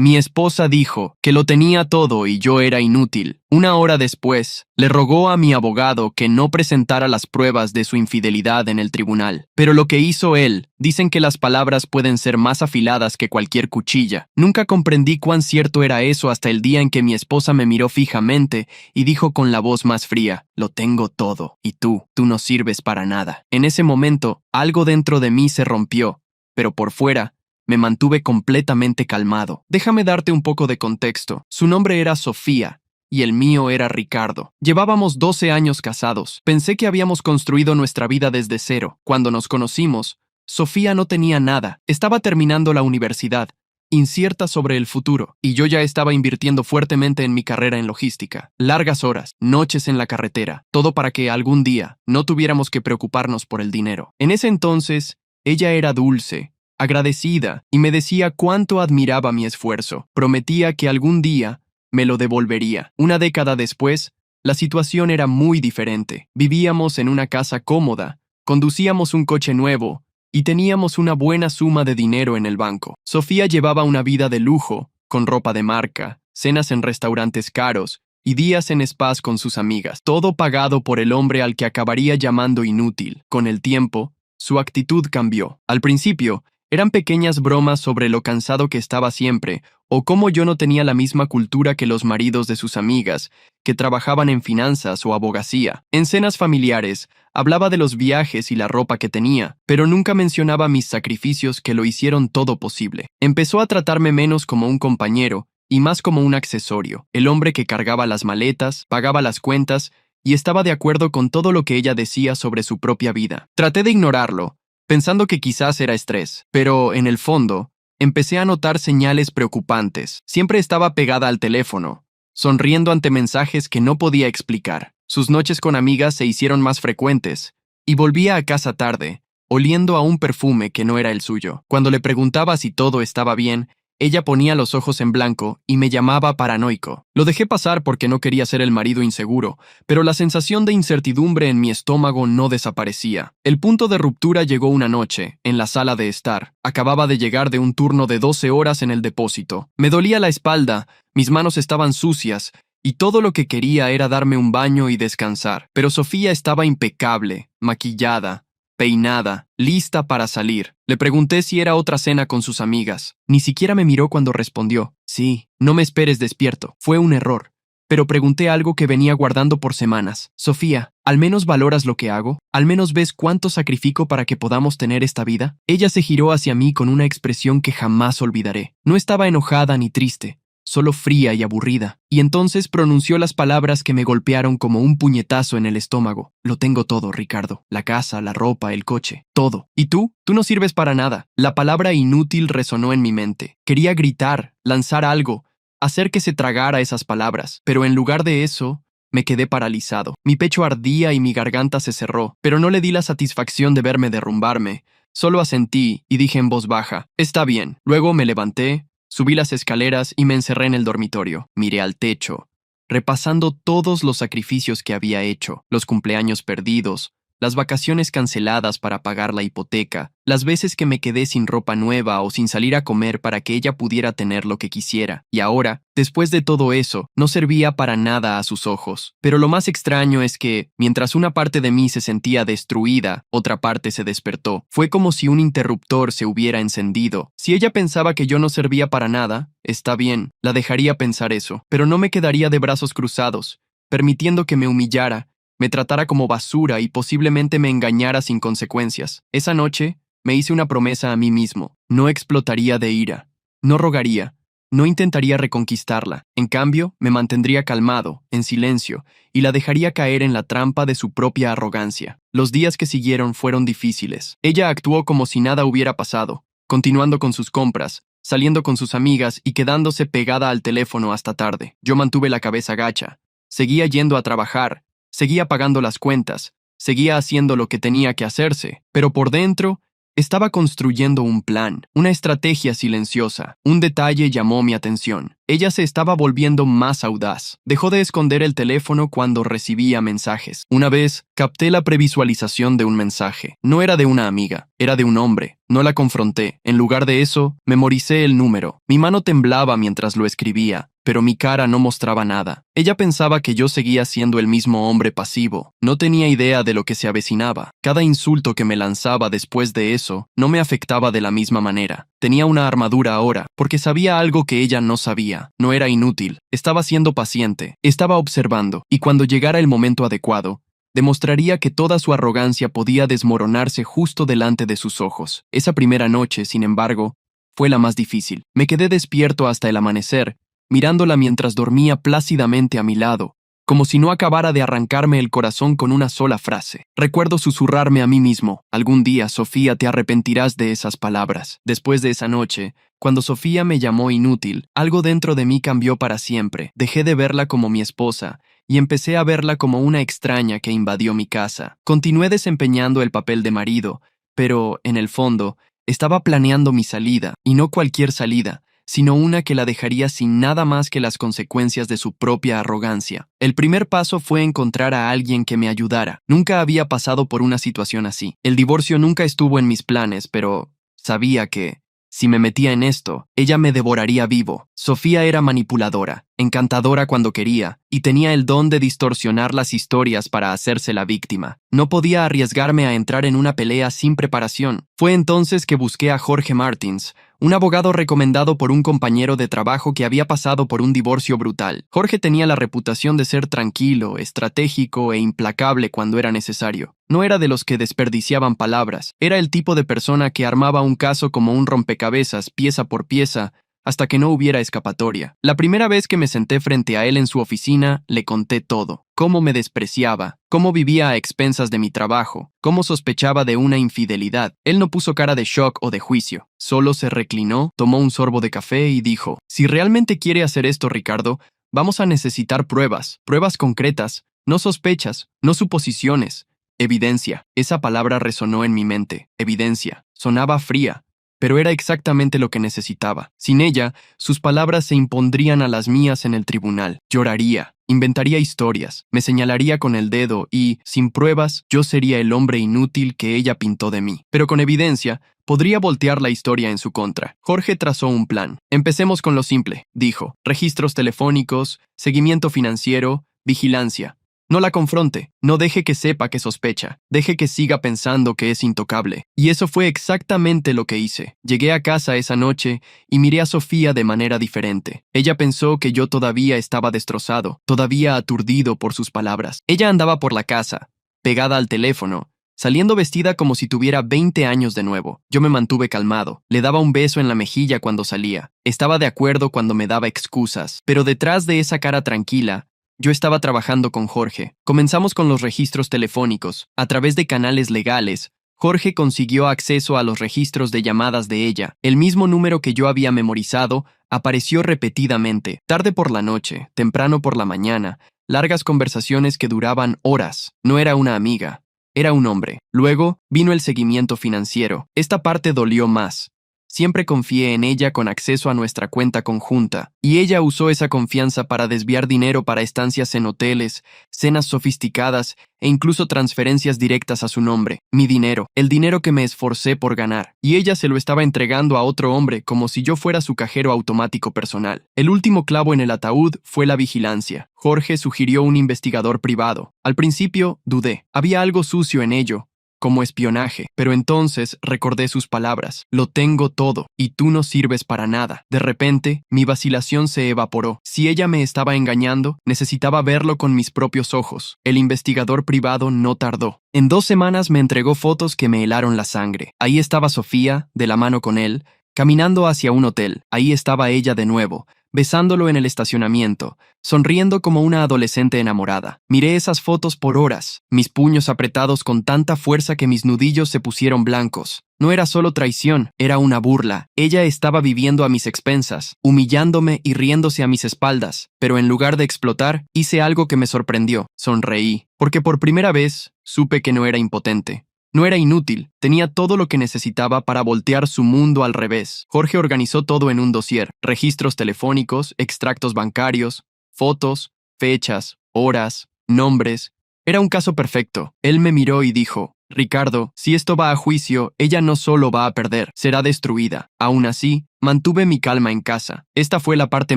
Mi esposa dijo que lo tenía todo y yo era inútil. Una hora después, le rogó a mi abogado que no presentara las pruebas de su infidelidad en el tribunal. Pero lo que hizo él, dicen que las palabras pueden ser más afiladas que cualquier cuchilla. Nunca comprendí cuán cierto era eso hasta el día en que mi esposa me miró fijamente y dijo con la voz más fría: lo tengo todo, y tú no sirves para nada. En ese momento, algo dentro de mí se rompió, pero por fuera, me mantuve completamente calmado. Déjame darte un poco de contexto. Su nombre era Sofía y el mío era Ricardo. Llevábamos 12 años casados. Pensé que habíamos construido nuestra vida desde cero. Cuando nos conocimos, Sofía no tenía nada. Estaba terminando la universidad, incierta sobre el futuro, y yo ya estaba invirtiendo fuertemente en mi carrera en logística. Largas horas, noches en la carretera, todo para que algún día no tuviéramos que preocuparnos por el dinero. En ese entonces, ella era dulce, agradecida, y me decía cuánto admiraba mi esfuerzo. Prometía que algún día me lo devolvería. Una década después, la situación era muy diferente. Vivíamos en una casa cómoda, conducíamos un coche nuevo y teníamos una buena suma de dinero en el banco. Sofía llevaba una vida de lujo, con ropa de marca, cenas en restaurantes caros y días en spas con sus amigas, todo pagado por el hombre al que acabaría llamando inútil. Con el tiempo, su actitud cambió. Al principio, eran pequeñas bromas sobre lo cansado que estaba siempre, o cómo yo no tenía la misma cultura que los maridos de sus amigas, que trabajaban en finanzas o abogacía. En cenas familiares, hablaba de los viajes y la ropa que tenía, pero nunca mencionaba mis sacrificios que lo hicieron todo posible. Empezó a tratarme menos como un compañero y más como un accesorio, el hombre que cargaba las maletas, pagaba las cuentas y estaba de acuerdo con todo lo que ella decía sobre su propia vida. Traté de ignorarlo, pensando que quizás era estrés, pero en el fondo, empecé a notar señales preocupantes. Siempre estaba pegada al teléfono, sonriendo ante mensajes que no podía explicar. Sus noches con amigas se hicieron más frecuentes, y volvía a casa tarde, oliendo a un perfume que no era el suyo. Cuando le preguntaba si todo estaba bien, ella ponía los ojos en blanco y me llamaba paranoico. Lo dejé pasar porque no quería ser el marido inseguro, pero la sensación de incertidumbre en mi estómago no desaparecía. El punto de ruptura llegó una noche, en la sala de estar. Acababa de llegar de un turno de 12 horas en el depósito. Me dolía la espalda, mis manos estaban sucias, y todo lo que quería era darme un baño y descansar. Pero Sofía estaba impecable, maquillada, peinada, lista para salir. Le pregunté si era otra cena con sus amigas. Ni siquiera me miró cuando respondió: sí, no me esperes despierto. Fue un error. Pero pregunté algo que venía guardando por semanas. Sofía, ¿al menos valoras lo que hago? ¿Al menos ves cuánto sacrifico para que podamos tener esta vida? Ella se giró hacia mí con una expresión que jamás olvidaré. No estaba enojada ni triste, solo fría y aburrida, y entonces pronunció las palabras que me golpearon como un puñetazo en el estómago. Lo tengo todo, Ricardo. La casa, la ropa, el coche, todo. ¿Y tú? Tú no sirves para nada. La palabra inútil resonó en mi mente. Quería gritar, lanzar algo, hacer que se tragara esas palabras, pero en lugar de eso, me quedé paralizado. Mi pecho ardía y mi garganta se cerró, pero no le di la satisfacción de verme derrumbarme. Solo asentí y dije en voz baja: está bien. Luego me levanté, subí las escaleras y me encerré en el dormitorio. Miré al techo, repasando todos los sacrificios que había hecho, los cumpleaños perdidos, las vacaciones canceladas para pagar la hipoteca, las veces que me quedé sin ropa nueva o sin salir a comer para que ella pudiera tener lo que quisiera. Y ahora, después de todo eso, no servía para nada a sus ojos. Pero lo más extraño es que, mientras una parte de mí se sentía destruida, otra parte se despertó. Fue como si un interruptor se hubiera encendido. Si ella pensaba que yo no servía para nada, está bien, la dejaría pensar eso, pero no me quedaría de brazos cruzados, permitiendo que me humillara, me tratara como basura y posiblemente me engañara sin consecuencias. Esa noche, me hice una promesa a mí mismo: no explotaría de ira, no rogaría, no intentaría reconquistarla. En cambio, me mantendría calmado, en silencio, y la dejaría caer en la trampa de su propia arrogancia. Los días que siguieron fueron difíciles. Ella actuó como si nada hubiera pasado, continuando con sus compras, saliendo con sus amigas y quedándose pegada al teléfono hasta tarde. Yo mantuve la cabeza gacha, seguía yendo a trabajar, seguía pagando las cuentas, seguía haciendo lo que tenía que hacerse, pero por dentro estaba construyendo un plan, una estrategia silenciosa. Un detalle llamó mi atención. Ella se estaba volviendo más audaz. Dejó de esconder el teléfono cuando recibía mensajes. Una vez, capté la previsualización de un mensaje. No era de una amiga, Era de un hombre. No la confronté. En lugar de eso, memoricé el número. Mi mano temblaba mientras lo escribía, pero mi cara no mostraba nada. Ella pensaba que yo seguía siendo el mismo hombre pasivo. No tenía idea de lo que se avecinaba. Cada insulto que me lanzaba después de eso no me afectaba de la misma manera. Tenía una armadura ahora, porque sabía algo que ella no sabía. No era inútil. Estaba siendo paciente. Estaba observando, y cuando llegara el momento adecuado, demostraría que toda su arrogancia podía desmoronarse justo delante de sus ojos. Esa primera noche, sin embargo, fue la más difícil. Me quedé despierto hasta el amanecer, mirándola mientras dormía plácidamente a mi lado, como si no acabara de arrancarme el corazón con una sola frase. Recuerdo susurrarme a mí mismo: algún día, Sofía, te arrepentirás de esas palabras. Después de esa noche, cuando Sofía me llamó inútil, algo dentro de mí cambió para siempre. Dejé de verla como mi esposa y empecé a verla como una extraña que invadió mi casa. Continué desempeñando el papel de marido, pero, en el fondo, estaba planeando mi salida, y no cualquier salida, sino una que la dejaría sin nada más que las consecuencias de su propia arrogancia. El primer paso fue encontrar a alguien que me ayudara. Nunca había pasado por una situación así. El divorcio nunca estuvo en mis planes, pero sabía que, si me metía en esto, ella me devoraría vivo. Sofía era manipuladora, encantadora cuando quería, y tenía el don de distorsionar las historias para hacerse la víctima. No podía arriesgarme a entrar en una pelea sin preparación. Fue entonces que busqué a Jorge Martins, un abogado recomendado por un compañero de trabajo que había pasado por un divorcio brutal. Jorge tenía la reputación de ser tranquilo, estratégico e implacable cuando era necesario. No era de los que desperdiciaban palabras. Era el tipo de persona que armaba un caso como un rompecabezas, pieza por pieza, hasta que no hubiera escapatoria. La primera vez que me senté frente a él en su oficina, le conté todo. Cómo me despreciaba, cómo vivía a expensas de mi trabajo, cómo sospechaba de una infidelidad. Él no puso cara de shock o de juicio. Solo se reclinó, tomó un sorbo de café y dijo: si realmente quiere hacer esto, Ricardo, vamos a necesitar pruebas, pruebas concretas, no sospechas, no suposiciones. Evidencia. Esa palabra resonó en mi mente. Evidencia. Sonaba fría, pero era exactamente lo que necesitaba. Sin ella, sus palabras se impondrían a las mías en el tribunal. Lloraría, inventaría historias, me señalaría con el dedo y, sin pruebas, yo sería el hombre inútil que ella pintó de mí. Pero con evidencia, podría voltear la historia en su contra. Jorge trazó un plan. Empecemos con lo simple, dijo: registros telefónicos, seguimiento financiero, vigilancia. No la confronte, no deje que sepa que sospecha, deje que siga pensando que es intocable. Y eso fue exactamente lo que hice. Llegué a casa esa noche y miré a Sofía de manera diferente. Ella pensó que yo todavía estaba destrozado, todavía aturdido por sus palabras. Ella andaba por la casa, pegada al teléfono, saliendo vestida como si tuviera 20 años de nuevo. Yo me mantuve calmado, le daba un beso en la mejilla cuando salía. Estaba de acuerdo cuando me daba excusas, pero detrás de esa cara tranquila, yo estaba trabajando con Jorge. Comenzamos con los registros telefónicos. A través de canales legales, Jorge consiguió acceso a los registros de llamadas de ella. El mismo número que yo había memorizado apareció repetidamente, tarde por la noche, temprano por la mañana, largas conversaciones que duraban horas. No era una amiga, era un hombre. Luego vino el seguimiento financiero. Esta parte dolió más. Siempre confié en ella con acceso a nuestra cuenta conjunta, y ella usó esa confianza para desviar dinero para estancias en hoteles, cenas sofisticadas e incluso transferencias directas a su nombre. Mi dinero, el dinero que me esforcé por ganar, y ella se lo estaba entregando a otro hombre como si yo fuera su cajero automático personal. El último clavo en el ataúd fue la vigilancia. Jorge sugirió un investigador privado. Al principio, dudé. Había algo sucio en ello, como espionaje, pero entonces recordé sus palabras: lo tengo todo, y tú no sirves para nada. De repente, mi vacilación se evaporó. Si ella me estaba engañando, necesitaba verlo con mis propios ojos. El investigador privado no tardó. En 2 semanas me entregó fotos que me helaron la sangre. Ahí estaba Sofía, de la mano con él, caminando hacia un hotel. Ahí estaba ella de nuevo, besándolo en el estacionamiento, sonriendo como una adolescente enamorada. Miré esas fotos por horas, mis puños apretados con tanta fuerza que mis nudillos se pusieron blancos. No era solo traición, era una burla. Ella estaba viviendo a mis expensas, humillándome y riéndose a mis espaldas. Pero en lugar de explotar, hice algo que me sorprendió. Sonreí, porque por primera vez supe que no era impotente. No era inútil, tenía todo lo que necesitaba para voltear su mundo al revés. Jorge organizó todo en un dossier: registros telefónicos, extractos bancarios, fotos, fechas, horas, nombres. Era un caso perfecto. Él me miró y dijo: Ricardo, si esto va a juicio, ella no solo va a perder, será destruida. Aún así, mantuve mi calma en casa. Esta fue la parte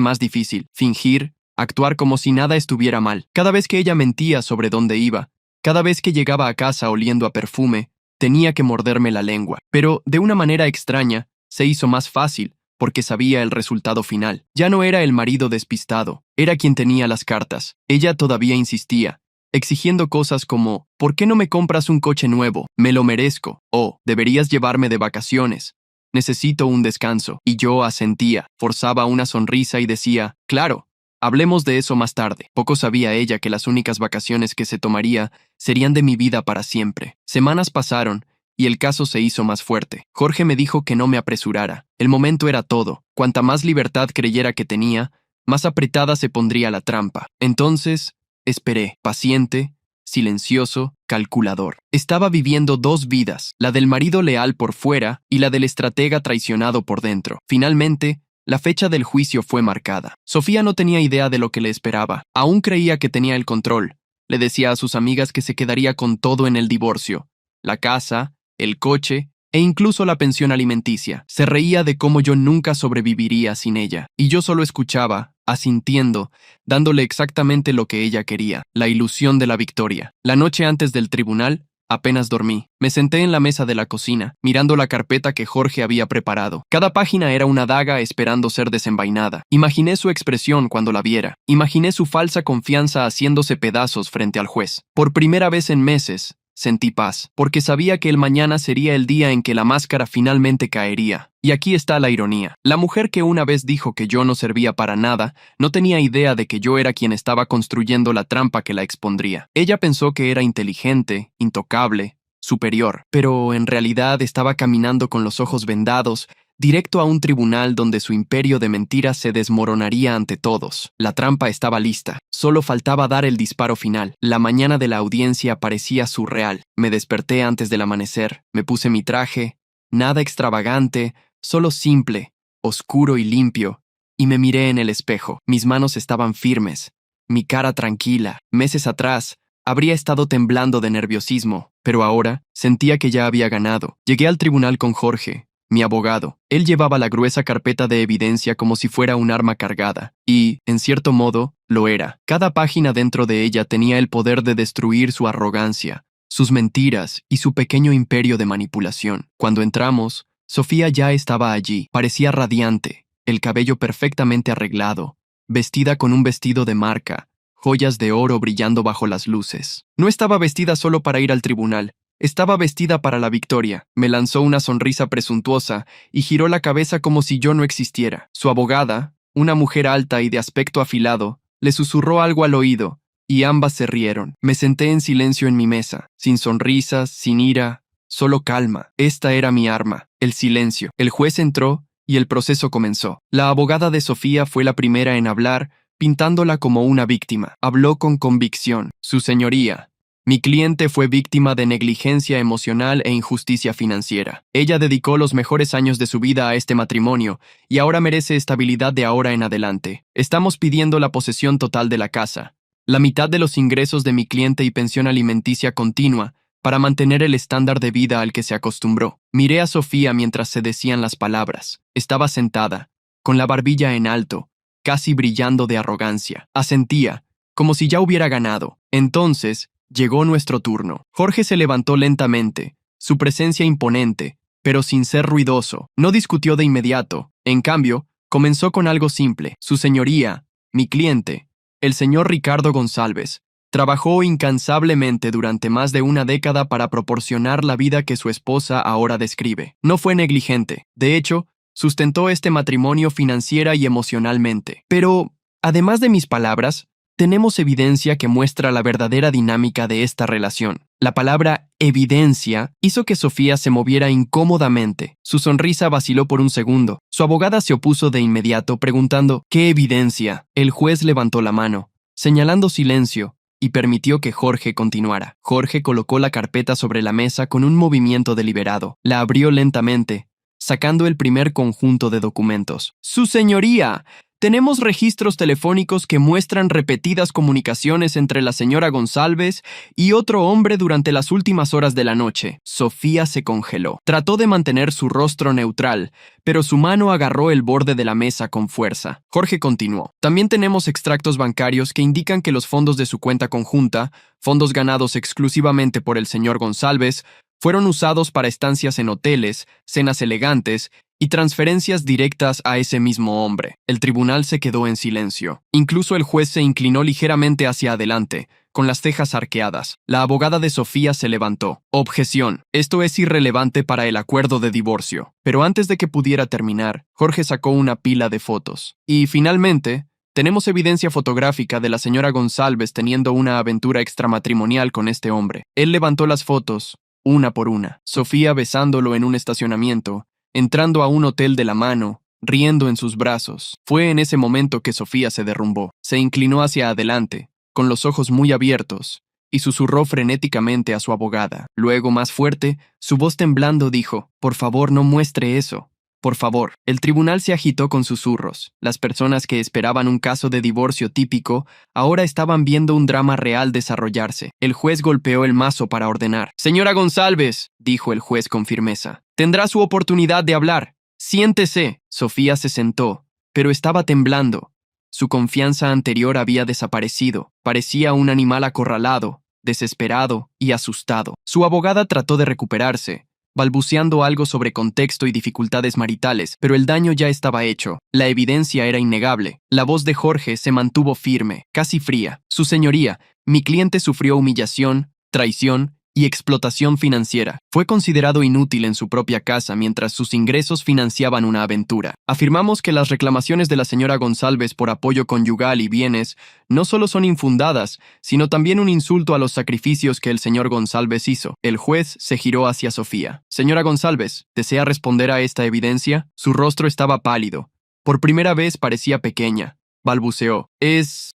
más difícil, fingir, actuar como si nada estuviera mal. Cada vez que ella mentía sobre dónde iba, cada vez que llegaba a casa oliendo a perfume, tenía que morderme la lengua. Pero, de una manera extraña, se hizo más fácil, porque sabía el resultado final. Ya no era el marido despistado, era quien tenía las cartas. Ella todavía insistía, exigiendo cosas como, ¿por qué no me compras un coche nuevo? Me lo merezco. O, deberías llevarme de vacaciones. Necesito un descanso. Y yo asentía, forzaba una sonrisa y decía, claro, hablemos de eso más tarde. Poco sabía ella que las únicas vacaciones que se tomaría serían de mi vida para siempre. Semanas pasaron, y el caso se hizo más fuerte. Jorge me dijo que no me apresurara. El momento era todo. Cuanta más libertad creyera que tenía, más apretada se pondría la trampa. Entonces, esperé, paciente, silencioso, calculador. Estaba viviendo dos vidas, la del marido leal por fuera y la del estratega traicionado por dentro. Finalmente, la fecha del juicio fue marcada. Sofía no tenía idea de lo que le esperaba. Aún creía que tenía el control. Le decía a sus amigas que se quedaría con todo en el divorcio. La casa, el coche e incluso la pensión alimenticia. Se reía de cómo yo nunca sobreviviría sin ella. Y yo solo escuchaba, asintiendo, dándole exactamente lo que ella quería, la ilusión de la victoria. La noche antes del tribunal, apenas dormí. Me senté en la mesa de la cocina, mirando la carpeta que Jorge había preparado. Cada página era una daga esperando ser desenvainada. Imaginé su expresión cuando la viera. Imaginé su falsa confianza haciéndose pedazos frente al juez. Por primera vez en meses, sentí paz, porque sabía que el mañana sería el día en que la máscara finalmente caería. Y aquí está la ironía. La mujer que una vez dijo que yo no servía para nada, no tenía idea de que yo era quien estaba construyendo la trampa que la expondría. Ella pensó que era inteligente, intocable, superior, pero en realidad estaba caminando con los ojos vendados, directo a un tribunal donde su imperio de mentiras se desmoronaría ante todos. La trampa estaba lista. Solo faltaba dar el disparo final. La mañana de la audiencia parecía surreal. Me desperté antes del amanecer. Me puse mi traje. Nada extravagante, solo simple, oscuro y limpio. Y me miré en el espejo. Mis manos estaban firmes. Mi cara tranquila. Meses atrás, habría estado temblando de nerviosismo. Pero ahora, sentía que ya había ganado. Llegué al tribunal con Jorge, mi abogado. Él llevaba la gruesa carpeta de evidencia como si fuera un arma cargada. Y, en cierto modo, lo era. Cada página dentro de ella tenía el poder de destruir su arrogancia, sus mentiras y su pequeño imperio de manipulación. Cuando entramos, Sofía ya estaba allí. Parecía radiante, el cabello perfectamente arreglado, vestida con un vestido de marca, joyas de oro brillando bajo las luces. No estaba vestida solo para ir al tribunal. Estaba vestida para la victoria. Me lanzó una sonrisa presuntuosa y giró la cabeza como si yo no existiera. Su abogada, una mujer alta y de aspecto afilado, le susurró algo al oído, y ambas se rieron. Me senté en silencio en mi mesa, sin sonrisas, sin ira, solo calma. Esta era mi arma, el silencio. El juez entró y el proceso comenzó. La abogada de Sofía fue la primera en hablar, pintándola como una víctima. Habló con convicción. Su señoría, mi cliente fue víctima de negligencia emocional e injusticia financiera. Ella dedicó los mejores años de su vida a este matrimonio y ahora merece estabilidad de ahora en adelante. Estamos pidiendo la posesión total de la casa, la mitad de los ingresos de mi cliente y pensión alimenticia continua para mantener el estándar de vida al que se acostumbró. Miré a Sofía mientras se decían las palabras. Estaba sentada, con la barbilla en alto, casi brillando de arrogancia. Asentía, como si ya hubiera ganado. Entonces, llegó nuestro turno. Jorge se levantó lentamente, su presencia imponente, pero sin ser ruidoso. No discutió de inmediato. En cambio, comenzó con algo simple. Su señoría, mi cliente, el señor Ricardo González, trabajó incansablemente durante más de una década para proporcionar la vida que su esposa ahora describe. No fue negligente. De hecho, sustentó este matrimonio financiera y emocionalmente. Pero, además de mis palabras, tenemos evidencia que muestra la verdadera dinámica de esta relación. La palabra evidencia hizo que Sofía se moviera incómodamente. Su sonrisa vaciló por un segundo. Su abogada se opuso de inmediato, preguntando, ¿qué evidencia? El juez levantó la mano, señalando silencio, y permitió que Jorge continuara. Jorge colocó la carpeta sobre la mesa con un movimiento deliberado. La abrió lentamente, sacando el primer conjunto de documentos. ¡Su señoría! Tenemos registros telefónicos que muestran repetidas comunicaciones entre la señora González y otro hombre durante las últimas horas de la noche. Sofía se congeló. Trató de mantener su rostro neutral, pero su mano agarró el borde de la mesa con fuerza. Jorge continuó. También tenemos extractos bancarios que indican que los fondos de su cuenta conjunta, fondos ganados exclusivamente por el señor González, fueron usados para estancias en hoteles, cenas elegantes y transferencias directas a ese mismo hombre. El tribunal se quedó en silencio. Incluso el juez se inclinó ligeramente hacia adelante, con las cejas arqueadas. La abogada de Sofía se levantó. Objeción. Esto es irrelevante para el acuerdo de divorcio. Pero antes de que pudiera terminar, Jorge sacó una pila de fotos. Y finalmente, tenemos evidencia fotográfica de la señora González teniendo una aventura extramatrimonial con este hombre. Él levantó las fotos, una por una. Sofía besándolo en un estacionamiento, entrando a un hotel de la mano, riendo en sus brazos. Fue en ese momento que Sofía se derrumbó. Se inclinó hacia adelante, con los ojos muy abiertos, y susurró frenéticamente a su abogada. Luego, más fuerte, su voz temblando dijo: «Por favor, no muestre eso. Por favor». El tribunal se agitó con susurros. Las personas que esperaban un caso de divorcio típico ahora estaban viendo un drama real desarrollarse. El juez golpeó el mazo para ordenar. «Señora González», dijo el juez con firmeza, «tendrá su oportunidad de hablar. Siéntese». Sofía se sentó, pero estaba temblando. Su confianza anterior había desaparecido. Parecía un animal acorralado, desesperado y asustado. Su abogada trató de recuperarse, balbuceando algo sobre contexto y dificultades maritales, pero el daño ya estaba hecho. La evidencia era innegable. La voz de Jorge se mantuvo firme, casi fría. «Su señoría, mi cliente sufrió humillación, traición y explotación financiera. Fue considerado inútil en su propia casa mientras sus ingresos financiaban una aventura. Afirmamos que las reclamaciones de la señora González por apoyo conyugal y bienes no solo son infundadas, sino también un insulto a los sacrificios que el señor González hizo». El juez se giró hacia Sofía. «Señora González, ¿desea responder a esta evidencia?». Su rostro estaba pálido. Por primera vez parecía pequeña. Balbuceó.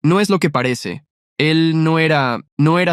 No es lo que parece. Él no era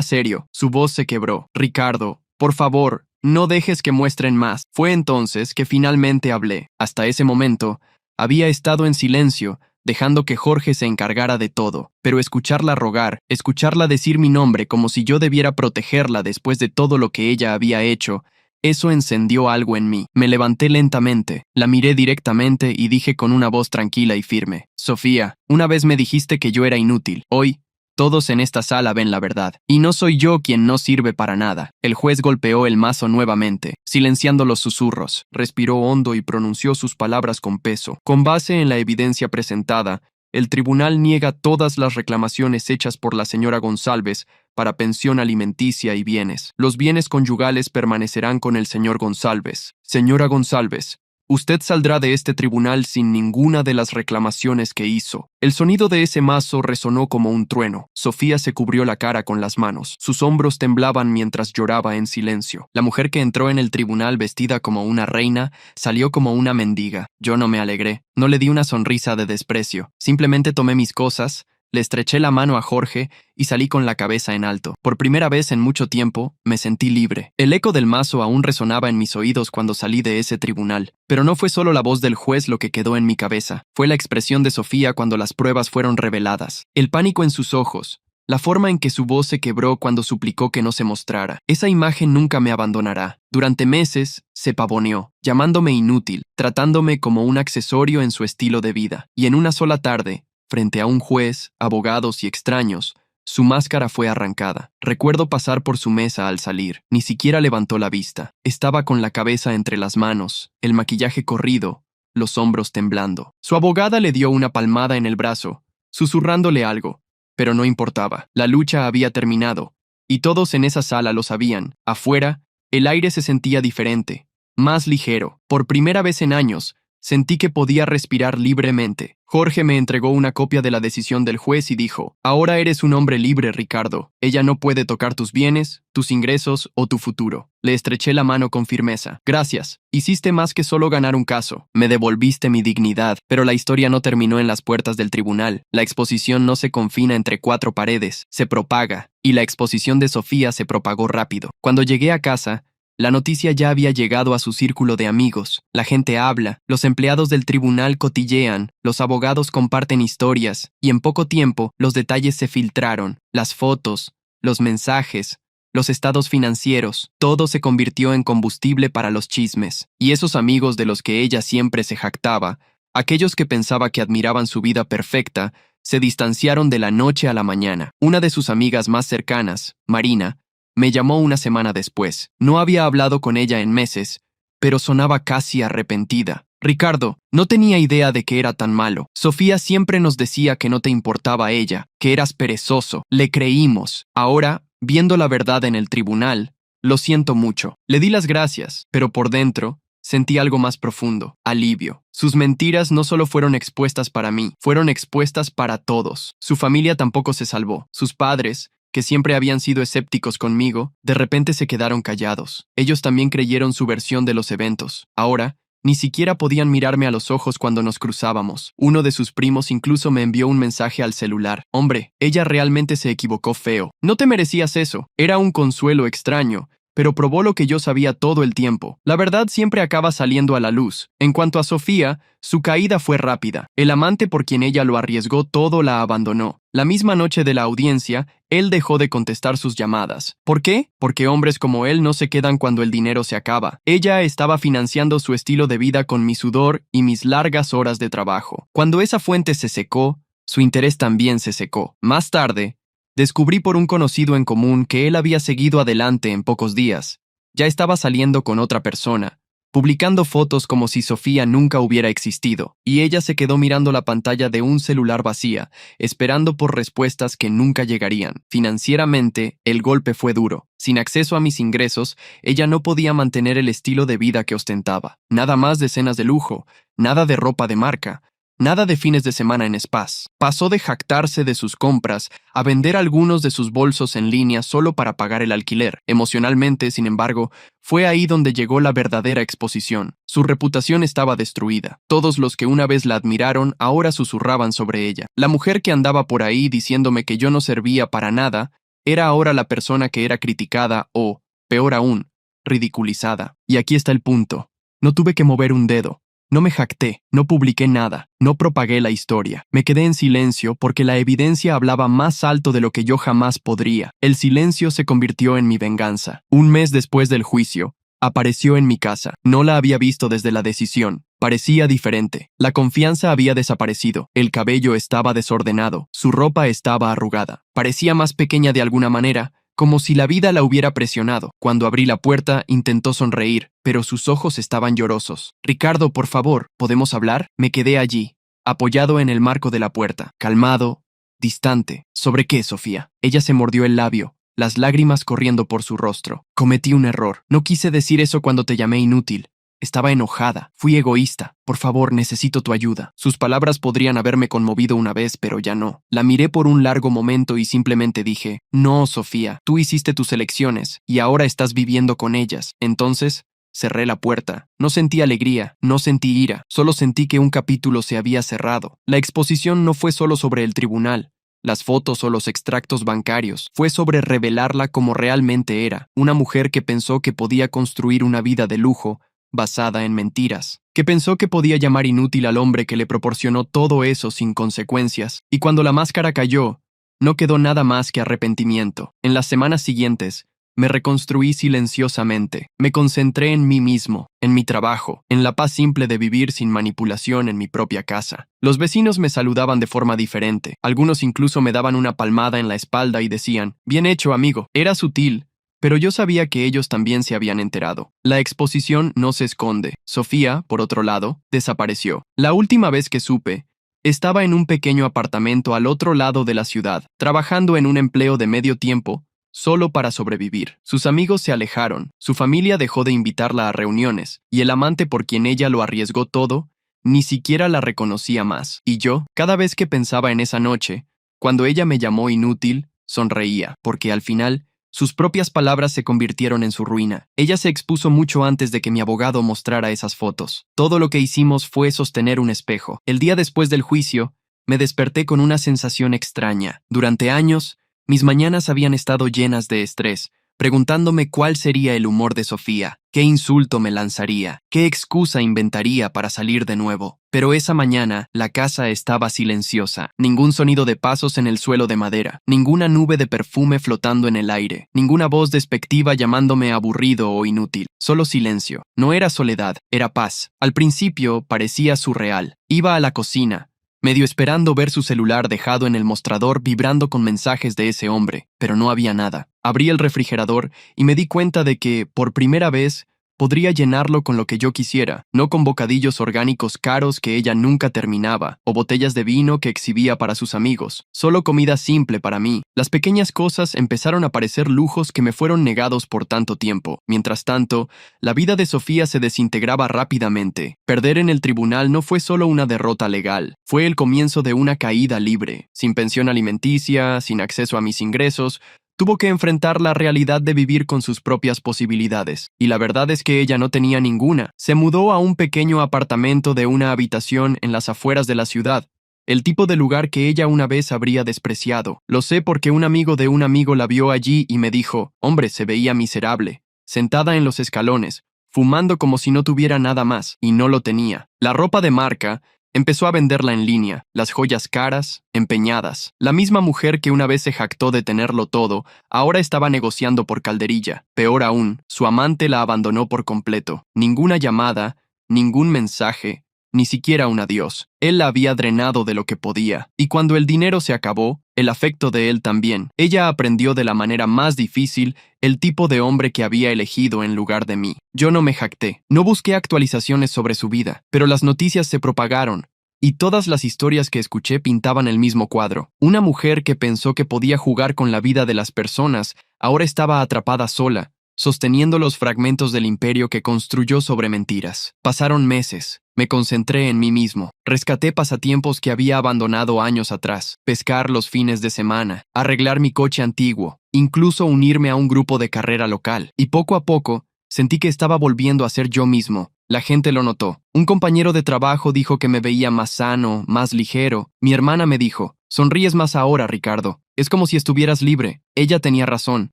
serio». Su voz se quebró. «Ricardo, por favor, no dejes que muestren más». Fue entonces que finalmente hablé. Hasta ese momento, había estado en silencio, dejando que Jorge se encargara de todo. Pero escucharla rogar, escucharla decir mi nombre como si yo debiera protegerla después de todo lo que ella había hecho, eso encendió algo en mí. Me levanté lentamente, la miré directamente y dije con una voz tranquila y firme: «Sofía, una vez me dijiste que yo era inútil. Hoy, todos en esta sala ven la verdad. Y no soy yo quien no sirve para nada». El juez golpeó el mazo nuevamente, silenciando los susurros. Respiró hondo y pronunció sus palabras con peso. «Con base en la evidencia presentada, el tribunal niega todas las reclamaciones hechas por la señora González para pensión alimenticia y bienes. Los bienes conyugales permanecerán con el señor González. Señora González, usted saldrá de este tribunal sin ninguna de las reclamaciones que hizo». El sonido de ese mazo resonó como un trueno. Sofía se cubrió la cara con las manos. Sus hombros temblaban mientras lloraba en silencio. La mujer que entró en el tribunal vestida como una reina salió como una mendiga. Yo no me alegré. No le di una sonrisa de desprecio. Simplemente tomé mis cosas, le estreché la mano a Jorge y salí con la cabeza en alto. Por primera vez en mucho tiempo, me sentí libre. El eco del mazo aún resonaba en mis oídos cuando salí de ese tribunal. Pero no fue solo la voz del juez lo que quedó en mi cabeza. Fue la expresión de Sofía cuando las pruebas fueron reveladas. El pánico en sus ojos. La forma en que su voz se quebró cuando suplicó que no se mostrara. Esa imagen nunca me abandonará. Durante meses, se pavoneó, llamándome inútil, tratándome como un accesorio en su estilo de vida. Y en una sola tarde, frente a un juez, abogados y extraños, su máscara fue arrancada. Recuerdo pasar por su mesa al salir. Ni siquiera levantó la vista. Estaba con la cabeza entre las manos, el maquillaje corrido, los hombros temblando. Su abogada le dio una palmada en el brazo, susurrándole algo, pero no importaba. La lucha había terminado, y todos en esa sala lo sabían. Afuera, el aire se sentía diferente, más ligero. Por primera vez en años, sentí que podía respirar libremente. Jorge me entregó una copia de la decisión del juez y dijo: «Ahora eres un hombre libre, Ricardo. Ella no puede tocar tus bienes, tus ingresos o tu futuro». Le estreché la mano con firmeza. «Gracias. Hiciste más que solo ganar un caso. Me devolviste mi dignidad». Pero la historia no terminó en las puertas del tribunal. La exposición no se confina entre cuatro paredes, se propaga, y la exposición de Sofía se propagó rápido. Cuando llegué a casa, La noticia ya había llegado a su círculo de amigos. La gente habla, los empleados del tribunal cotillean, los abogados comparten historias, y en poco tiempo los detalles se filtraron, las fotos, los mensajes, los estados financieros, todo se convirtió en combustible para los chismes. Y esos amigos de los que ella siempre se jactaba, aquellos que pensaba que admiraban su vida perfecta, se distanciaron de la noche a la mañana. Una de sus amigas más cercanas, Marina, me llamó una semana después. No había hablado con ella en meses, pero sonaba casi arrepentida. Ricardo, no tenía idea de que era tan malo. Sofía siempre nos decía que no te importaba ella, que eras perezoso. Le creímos. Ahora, viendo la verdad en el tribunal, lo siento mucho. Le di las gracias, pero por dentro sentí algo más profundo, alivio. Sus mentiras no solo fueron expuestas para mí, fueron expuestas para todos. Su familia tampoco se salvó. Sus padres, que siempre habían sido escépticos conmigo, de repente se quedaron callados. Ellos también creyeron su versión de los eventos. Ahora, ni siquiera podían mirarme a los ojos cuando nos cruzábamos. Uno de sus primos incluso me envió un mensaje al celular. Hombre, ella realmente se equivocó feo. No te merecías eso. Era un consuelo extraño, pero probó lo que yo sabía todo el tiempo. La verdad siempre acaba saliendo a la luz. En cuanto a Sofía, su caída fue rápida. El amante por quien ella lo arriesgó todo la abandonó. La misma noche de la audiencia, él dejó de contestar sus llamadas. ¿Por qué? Porque hombres como él no se quedan cuando el dinero se acaba. Ella estaba financiando su estilo de vida con mi sudor y mis largas horas de trabajo. Cuando esa fuente se secó, su interés también se secó. Más tarde, descubrí por un conocido en común que él había seguido adelante en pocos días. Ya estaba saliendo con otra persona, publicando fotos como si Sofía nunca hubiera existido, y ella se quedó mirando la pantalla de un celular vacía, esperando por respuestas que nunca llegarían. Financieramente, el golpe fue duro. Sin acceso a mis ingresos, ella no podía mantener el estilo de vida que ostentaba. Nada más de cenas de lujo, nada de ropa de marca, nada de fines de semana en spas. Pasó de jactarse de sus compras a vender algunos de sus bolsos en línea solo para pagar el alquiler. Emocionalmente, sin embargo, fue ahí donde llegó la verdadera exposición. Su reputación estaba destruida. Todos los que una vez la admiraron ahora susurraban sobre ella. La mujer que andaba por ahí diciéndome que yo no servía para nada era ahora la persona que era criticada o, peor aún, ridiculizada. Y aquí está el punto. No tuve que mover un dedo. No me jacté, no publiqué nada, no propagué la historia. Me quedé en silencio porque la evidencia hablaba más alto de lo que yo jamás podría. El silencio se convirtió en mi venganza. Un mes después del juicio, apareció en mi casa. No la había visto desde la decisión. Parecía diferente. La confianza había desaparecido. El cabello estaba desordenado. Su ropa estaba arrugada. Parecía más pequeña de alguna manera, como si la vida la hubiera presionado. Cuando abrí la puerta, intentó sonreír, pero sus ojos estaban llorosos. Ricardo, por favor, ¿podemos hablar? Me quedé allí, apoyado en el marco de la puerta, calmado, distante. ¿Sobre qué, Sofía? Ella se mordió el labio, las lágrimas corriendo por su rostro. Cometí un error. No quise decir eso cuando te llamé inútil. Estaba enojada. Fui egoísta. Por favor, necesito tu ayuda. Sus palabras podrían haberme conmovido una vez, pero ya no. La miré por un largo momento y simplemente dije, no, Sofía, tú hiciste tus elecciones y ahora estás viviendo con ellas. Entonces, cerré la puerta. No sentí alegría, no sentí ira, solo sentí que un capítulo se había cerrado. La exposición no fue solo sobre el tribunal, las fotos o los extractos bancarios. Fue sobre revelarla como realmente era, una mujer que pensó que podía construir una vida de lujo basada en mentiras, que pensó que podía llamar inútil al hombre que le proporcionó todo eso sin consecuencias, y cuando la máscara cayó, no quedó nada más que arrepentimiento. En las semanas siguientes, me reconstruí silenciosamente. Me concentré en mí mismo, en mi trabajo, en la paz simple de vivir sin manipulación en mi propia casa. Los vecinos me saludaban de forma diferente. Algunos incluso me daban una palmada en la espalda y decían, «Bien hecho, amigo». Era sutil, pero yo sabía que ellos también se habían enterado. La exposición no se esconde. Sofía, por otro lado, desapareció. La última vez que supe, estaba en un pequeño apartamento al otro lado de la ciudad, trabajando en un empleo de medio tiempo, solo para sobrevivir. Sus amigos se alejaron, su familia dejó de invitarla a reuniones, y el amante por quien ella lo arriesgó todo, ni siquiera la reconocía más. Y yo, cada vez que pensaba en esa noche, cuando ella me llamó inútil, sonreía, porque al final, sus propias palabras se convirtieron en su ruina. Ella se expuso mucho antes de que mi abogado mostrara esas fotos. Todo lo que hicimos fue sostener un espejo. El día después del juicio, me desperté con una sensación extraña. Durante años, mis mañanas habían estado llenas de estrés, preguntándome cuál sería el humor de Sofía, qué insulto me lanzaría, qué excusa inventaría para salir de nuevo. Pero esa mañana la casa estaba silenciosa, ningún sonido de pasos en el suelo de madera, ninguna nube de perfume flotando en el aire, ninguna voz despectiva llamándome aburrido o inútil, solo silencio. No era soledad, era paz. Al principio parecía surreal. Iba a la cocina, medio esperando ver su celular dejado en el mostrador vibrando con mensajes de ese hombre, pero no había nada. Abrí el refrigerador y me di cuenta de que, por primera vez, podría llenarlo con lo que yo quisiera, no con bocadillos orgánicos caros que ella nunca terminaba, o botellas de vino que exhibía para sus amigos, solo comida simple para mí. Las pequeñas cosas empezaron a parecer lujos que me fueron negados por tanto tiempo. Mientras tanto, la vida de Sofía se desintegraba rápidamente. Perder en el tribunal no fue solo una derrota legal, fue el comienzo de una caída libre, sin pensión alimenticia, sin acceso a mis ingresos. Tuvo que enfrentar la realidad de vivir con sus propias posibilidades, y la verdad es que ella no tenía ninguna. Se mudó a un pequeño apartamento de una habitación en las afueras de la ciudad, el tipo de lugar que ella una vez habría despreciado. Lo sé porque un amigo de un amigo la vio allí y me dijo, hombre, se veía miserable, sentada en los escalones, fumando como si no tuviera nada más, y no lo tenía. La ropa de marca empezó a venderla en línea, las joyas caras, empeñadas. La misma mujer que una vez se jactó de tenerlo todo, ahora estaba negociando por calderilla. Peor aún, su amante la abandonó por completo. Ninguna llamada, ningún mensaje, ni siquiera un adiós. Él la había drenado de lo que podía, y cuando el dinero se acabó, el afecto de él también. Ella aprendió de la manera más difícil el tipo de hombre que había elegido en lugar de mí. Yo no me jacté, no busqué actualizaciones sobre su vida, pero las noticias se propagaron, y todas las historias que escuché pintaban el mismo cuadro. Una mujer que pensó que podía jugar con la vida de las personas, ahora estaba atrapada sola, sosteniendo los fragmentos del imperio que construyó sobre mentiras. Pasaron meses. Me concentré en mí mismo. Rescaté pasatiempos que había abandonado años atrás. Pescar los fines de semana, arreglar mi coche antiguo, incluso unirme a un grupo de carrera local. Y poco a poco, sentí que estaba volviendo a ser yo mismo. La gente lo notó. Un compañero de trabajo dijo que me veía más sano, más ligero. Mi hermana me dijo, sonríes más ahora, Ricardo. Es como si estuvieras libre. Ella tenía razón.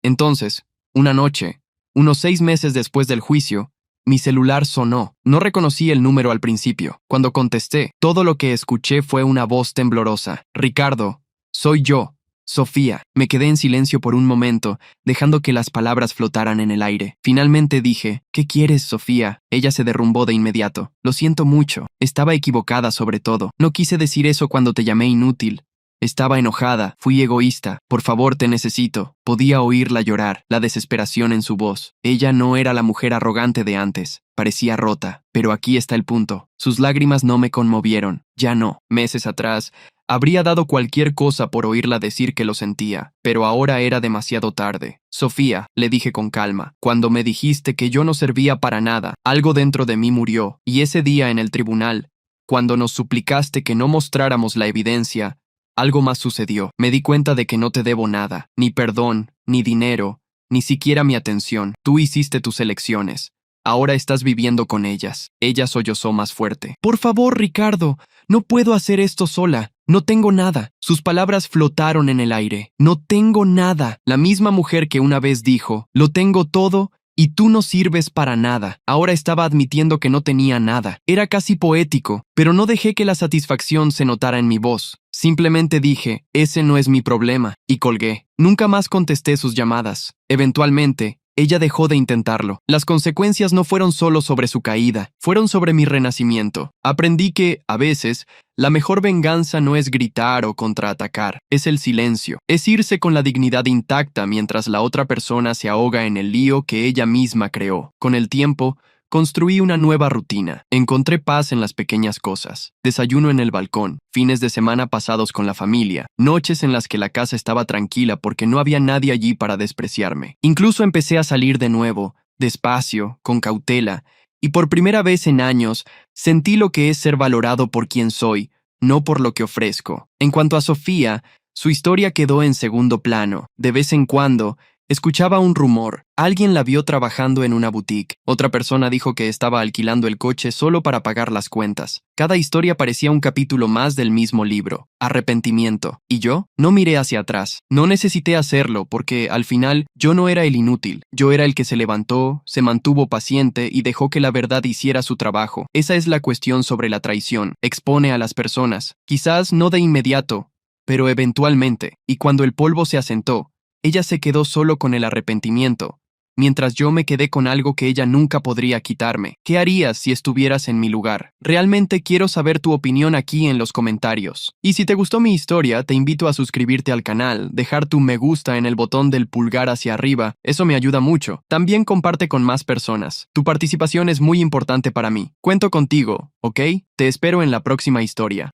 Entonces, una noche, unos 6 meses después del juicio, mi celular sonó. No reconocí el número al principio. Cuando contesté, todo lo que escuché fue una voz temblorosa. Ricardo, soy yo, Sofía. Me quedé en silencio por un momento, dejando que las palabras flotaran en el aire. Finalmente dije, ¿qué quieres, Sofía? Ella se derrumbó de inmediato. Lo siento mucho. Estaba equivocada sobre todo. No quise decir eso cuando te llamé inútil. Estaba enojada, fui egoísta. Por favor, te necesito. Podía oírla llorar, la desesperación en su voz. Ella no era la mujer arrogante de antes. Parecía rota. Pero aquí está el punto. Sus lágrimas no me conmovieron. Ya no. Meses atrás, habría dado cualquier cosa por oírla decir que lo sentía. Pero ahora era demasiado tarde. Sofía, le dije con calma, cuando me dijiste que yo no servía para nada, algo dentro de mí murió. Y ese día en el tribunal, cuando nos suplicaste que no mostráramos la evidencia, algo más sucedió. Me di cuenta de que no te debo nada, ni perdón, ni dinero, ni siquiera mi atención. Tú hiciste tus elecciones. Ahora estás viviendo con ellas. Ella sollozó más fuerte. Por favor, Ricardo, no puedo hacer esto sola. No tengo nada. Sus palabras flotaron en el aire. No tengo nada. La misma mujer que una vez dijo, lo tengo todo y tú no sirves para nada. Ahora estaba admitiendo que no tenía nada. Era casi poético, pero no dejé que la satisfacción se notara en mi voz. Simplemente dije, ese no es mi problema, y colgué. Nunca más contesté sus llamadas. Eventualmente, ella dejó de intentarlo. Las consecuencias no fueron solo sobre su caída, fueron sobre mi renacimiento. Aprendí que, a veces, la mejor venganza no es gritar o contraatacar, es el silencio. Es irse con la dignidad intacta mientras la otra persona se ahoga en el lío que ella misma creó. Con el tiempo, construí una nueva rutina. Encontré paz en las pequeñas cosas. Desayuno en el balcón, fines de semana pasados con la familia, noches en las que la casa estaba tranquila porque no había nadie allí para despreciarme. Incluso empecé a salir de nuevo, despacio, con cautela, y por primera vez en años sentí lo que es ser valorado por quien soy, no por lo que ofrezco. En cuanto a Sofía, su historia quedó en segundo plano. De vez en cuando, Escuchaba un rumor. Alguien la vio trabajando en una boutique. Otra persona dijo que estaba alquilando el coche solo para pagar las cuentas. Cada historia parecía un capítulo más del mismo libro. Arrepentimiento. ¿Y yo? No miré hacia atrás. No necesité hacerlo porque, al final, yo no era el inútil. Yo era el que se levantó, se mantuvo paciente y dejó que la verdad hiciera su trabajo. Esa es la cuestión sobre la traición. Expone a las personas. Quizás no de inmediato, pero eventualmente. Y cuando el polvo se asentó, ella se quedó solo con el arrepentimiento, mientras yo me quedé con algo que ella nunca podría quitarme. ¿Qué harías si estuvieras en mi lugar? Realmente quiero saber tu opinión aquí en los comentarios. Y si te gustó mi historia, te invito a suscribirte al canal, dejar tu me gusta en el botón del pulgar hacia arriba, eso me ayuda mucho. También comparte con más personas. Tu participación es muy importante para mí. Cuento contigo, ¿ok? Te espero en la próxima historia.